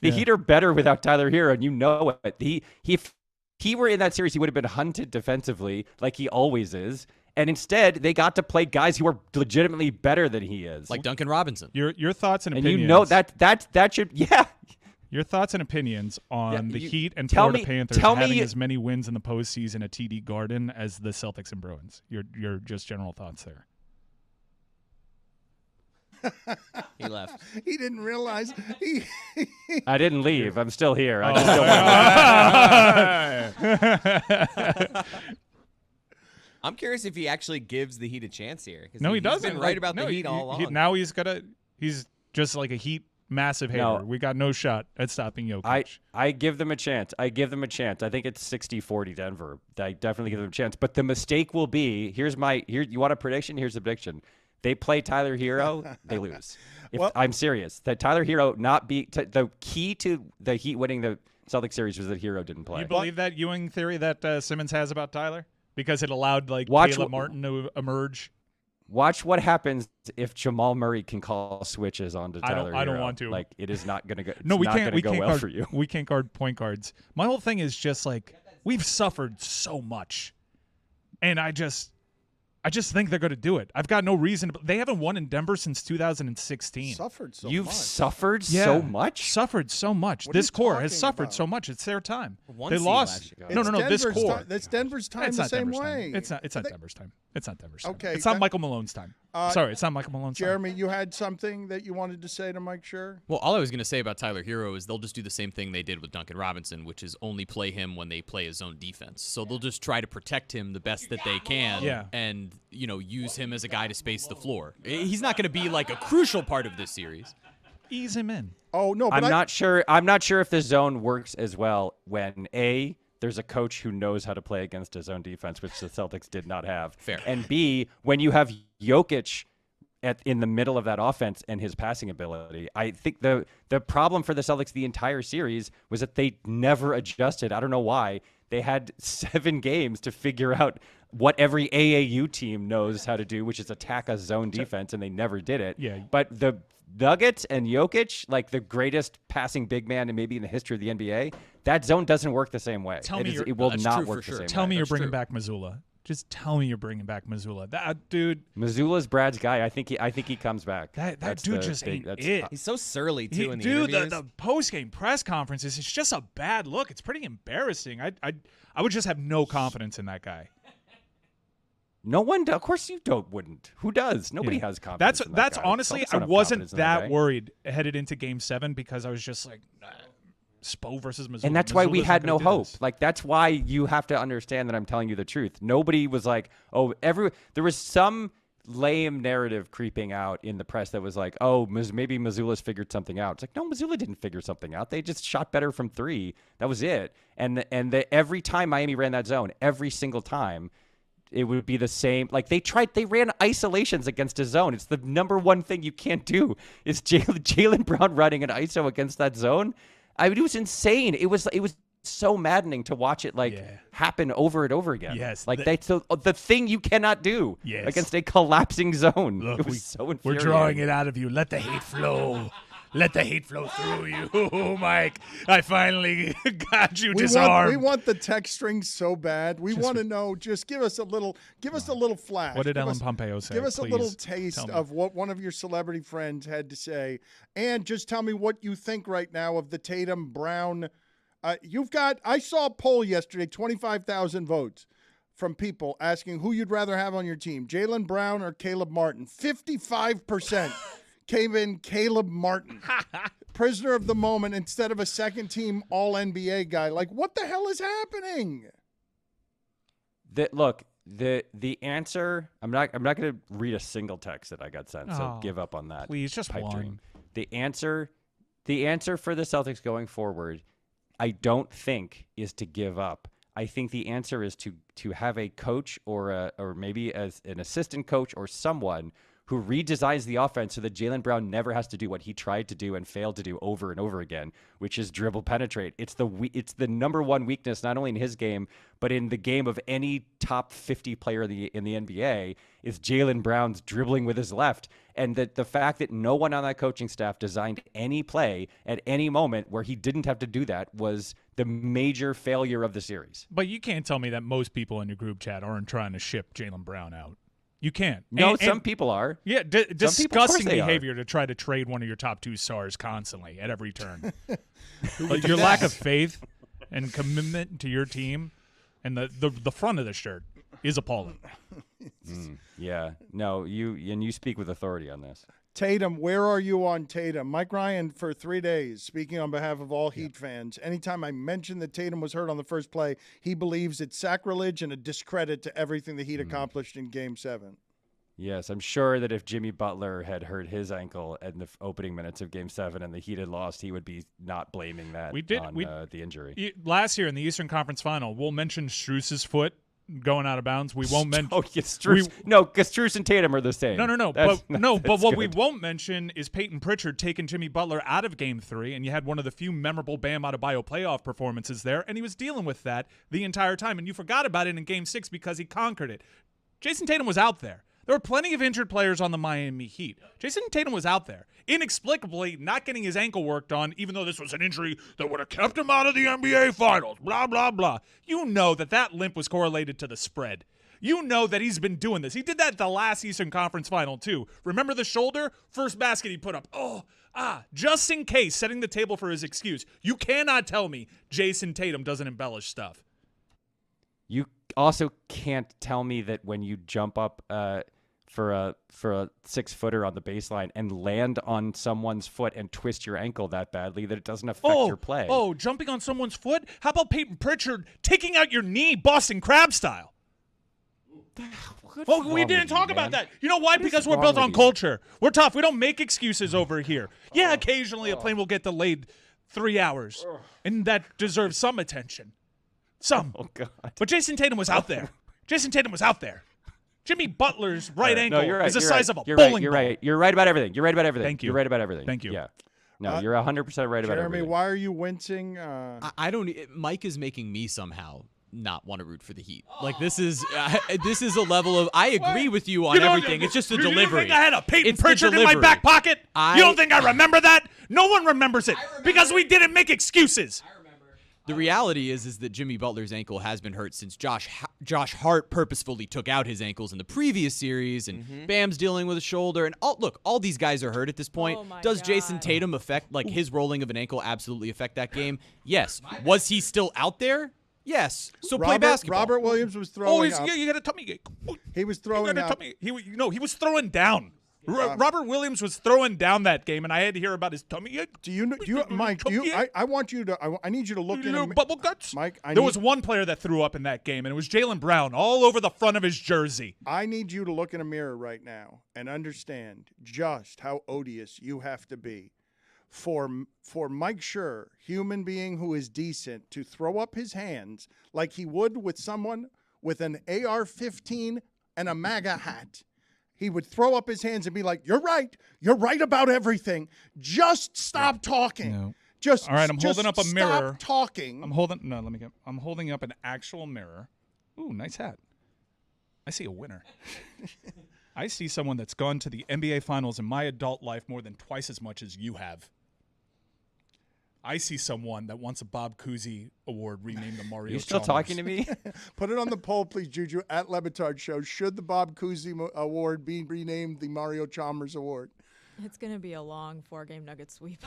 The Heat are better without Tyler Herro, and you know it. If he were in that series, he would have been hunted defensively like he always is. And instead, they got to play guys who are legitimately better than he is. Like Duncan Robinson. Your thoughts and opinions. And you know that should, yeah. Your thoughts and opinions on the Heat and Florida Panthers having as many wins in the postseason at TD Garden as the Celtics and Bruins. Your just general thoughts there. He left. He didn't realize. I didn't leave. I'm still here. I just don't want I'm curious if he actually gives the Heat a chance here. No, he doesn't. He's been right about the Heat all along. Now he's just like a Heat massive hater. No. We got no shot at stopping Jokic. I give them a chance. I think it's 60-40 Denver. I definitely give them a chance. But the mistake will be, you want a prediction? Here's the prediction. They play Tyler Herro, they lose. I'm serious. That Tyler Herro the key to the Heat winning the Celtics series was that Herro didn't play. You believe that Ewing theory that Simmons has about Tyler? Because it allowed Caleb Martin to emerge. Watch what happens if Jamal Murray can call switches onto Tyler Herro. I don't want to. Like, it is not going to go. No, we can't. We can't well guard for you. We can't guard point guards. My whole thing is just we've suffered so much, and I just think they're going to do it. I've got no reason to. They haven't won in Denver since 2016. Suffered so You've much. suffered so much? Suffered so much. What are This you core has talking suffered about? so much. It's their time. One They seed lost. last year. No, this Denver's core. That's Denver's time It's the not same Denver's way. time. It's not Denver's time. It's not Denver's time. Okay, It's not Michael Malone's time. Sorry, it's not Michael Malone's time. Jeremy, you had something that you wanted to say to Mike Schur? Well, all I was going to say about Tyler Herro is they'll just do the same thing they did with Duncan Robinson, which is only play him when they play his zone defense. So they'll just try to protect him the best that they can and, use him as a guy to space the floor. He's not going to be like a crucial part of this series. Ease him in. Oh, no, but I'm not sure if the zone works as well when there's a coach who knows how to play against a zone defense, which the Celtics did not have. Fair. And B, when you have Jokic in the middle of that offense and his passing ability, I think the problem for the Celtics the entire series was that they never adjusted. I don't know why. They had 7 games to figure out what every AAU team knows how to do, which is attack a zone defense, and they never did it. Yeah. But the Nuggets and Jokic, like the greatest passing big man and maybe in the history of the NBA, that zone doesn't work the same way. It will not work the same way. Tell me you're That's bringing true. back Missoula. Just tell me you're bringing back Missoula. That dude. Missoula's Brad's guy. I think he comes back. That dude just ain't it. He's so surly, too, in the Dude, interviews. the post-game press conferences, it's just a bad look. It's pretty embarrassing. I would just have no confidence in that guy. No one does. Of course you wouldn't. Who does? Nobody has confidence in that That's guy. honestly, Celtics I don't have wasn't confidence in that that guy. worried headed into Game 7 because I was just like, Spo versus Missoula. And that's why we Missoula's had not no gonna do hope. this. Like, that's why you have to understand that I'm telling you the truth. Nobody was like, there was some lame narrative creeping out in the press that was like, maybe Missoula's figured something out. It's like, no, Missoula didn't figure something out. They just shot better from 3. That was it. And every time Miami ran that zone, every single time, it would be the same. Like, they ran isolations against a zone. It's the number one thing you can't do is Jaylen Brown running an ISO against that zone. I mean, it was insane. It was so maddening to watch it happen over and over again. Yes, like that's the thing you cannot do against a collapsing zone. Look, it was so infuriating. We're drawing it out of you. Let the hate flow. Let the hate flow through you, Mike. I finally got you disarmed. We want the text string so bad. We want to know. Just give us a little flash. What did Ellen Pompeo say? Give us Please a little taste tell me. of what one of your celebrity friends had to say, and just tell me what you think right now of the Tatum Brown. I saw a poll yesterday, 25,000 votes from people asking who you'd rather have on your team, Jaylen Brown or Caleb Martin. 55%. Came in Caleb Martin, prisoner of the moment instead of a second-team All-NBA guy. Like, what the hell is happening? The answer. I'm not going to read a single text that I got sent. So give up on that. Please, just pipe one. dream. The answer for the Celtics going forward, I don't think is to give up. I think the answer is to have a coach or maybe as an assistant coach or someone who redesigns the offense so that Jaylen Brown never has to do what he tried to do and failed to do over and over again, which is dribble penetrate. It's the number one weakness, not only in his game, but in the game of any top 50 player in the NBA, is Jaylen Brown's dribbling with his left. And the fact that no one on that coaching staff designed any play at any moment where he didn't have to do that was the major failure of the series. But you can't tell me that most people in your group chat aren't trying to ship Jaylen Brown out. You can't. No, some people are. Yeah, people, disgusting behavior to try to trade one of your top 2 stars constantly at every turn. Your lack of faith and commitment to your team and the front of the shirt is appalling. Yeah. No, you speak with authority on this. Tatum, where are you on Tatum? Mike Ryan, for 3 days, speaking on behalf of all Heat fans, anytime I mention that Tatum was hurt on the first play, he believes it's sacrilege and a discredit to everything the Heat accomplished in Game 7. Yes, I'm sure that if Jimmy Butler had hurt his ankle in the opening minutes of Game 7 and the Heat had lost, he would be not blaming that on the injury. Last year in the Eastern Conference Final, we'll mention Strus's foot going out of bounds. We won't mention. Oh, yes, Strus. No, because Strus and Tatum are the same. No. But what we won't mention is Peyton Pritchard taking Jimmy Butler out of Game 3, and you had one of the few memorable Bam Adebayo playoff performances there, and he was dealing with that the entire time, and you forgot about it in Game 6 because he conquered it. Jason Tatum was out there. There were plenty of injured players on the Miami Heat. Jason Tatum was out there, inexplicably not getting his ankle worked on, even though this was an injury that would have kept him out of the NBA Finals, blah, blah, blah. You know that limp was correlated to the spread. You know that he's been doing this. He did that at the last Eastern Conference Final, too. Remember the shoulder? First basket he put up. Just in case, setting the table for his excuse. You cannot tell me Jason Tatum doesn't embellish stuff. You also can't tell me that when you jump up for a 6-footer on the baseline and land on someone's foot and twist your ankle that badly that it doesn't affect your play. Oh, jumping on someone's foot? How about Peyton Pritchard taking out your knee Boston Crab style? We didn't talk about that. You know why? Because we're built on culture. We're tough. We don't make excuses over here. Yeah, occasionally a plane will get delayed 3 hours, and that deserves some attention. Some. Oh, God. But Jason Tatum was out there. Jimmy Butler's right ankle is the size of a bowling ball. You're right about everything. Thank you. You're right about everything. Thank you. Yeah. No, you're 100% right about everything. Jeremy, why are you wincing? I don't. Mike is making me somehow not want to root for the Heat. Like this is a level of. I agree with you on everything. It's just the delivery. You think I had a Peyton Pritchard in my back pocket? You don't think I remember that? No one remembers it because we didn't make excuses. The reality is that Jimmy Butler's ankle has been hurt since Josh Hart purposefully took out his ankles in the previous series, and Bam's dealing with a shoulder. And all these guys are hurt at this point. Does Jason Tatum affect his rolling of an ankle absolutely affect that game? Yes. Was he still out there? Yes. So play basketball. Robert Williams was throwing. You got a tummy ache. He was throwing up. He was throwing down. Robert Williams was throwing down that game, and I had to hear about his tummy ache. Mike? I want you to. I need you to look in. Bubble guts, Mike. There was one player that threw up in that game, and it was Jaylen Brown all over the front of his jersey. I need you to look in a mirror right now and understand just how odious you have to be for Mike Schur, human being who is decent, to throw up his hands like he would with someone with an AR-15 and a MAGA hat. He would throw up his hands and be like, "You're right about everything. Just stop talking." No. All right, I'm holding up a mirror. Stop talking. I'm holding up an actual mirror. Ooh, nice hat. I see a winner. I see someone that's gone to the NBA Finals in my adult life more than twice as much as you have. I see someone that wants a Bob Cousy award renamed the Mario. You still talking to me? Put it on the poll, please, Juju, at Le Batard Show. Should the Bob Cousy award be renamed the Mario Chalmers Award? It's going to be a long 4-game Nugget sweep.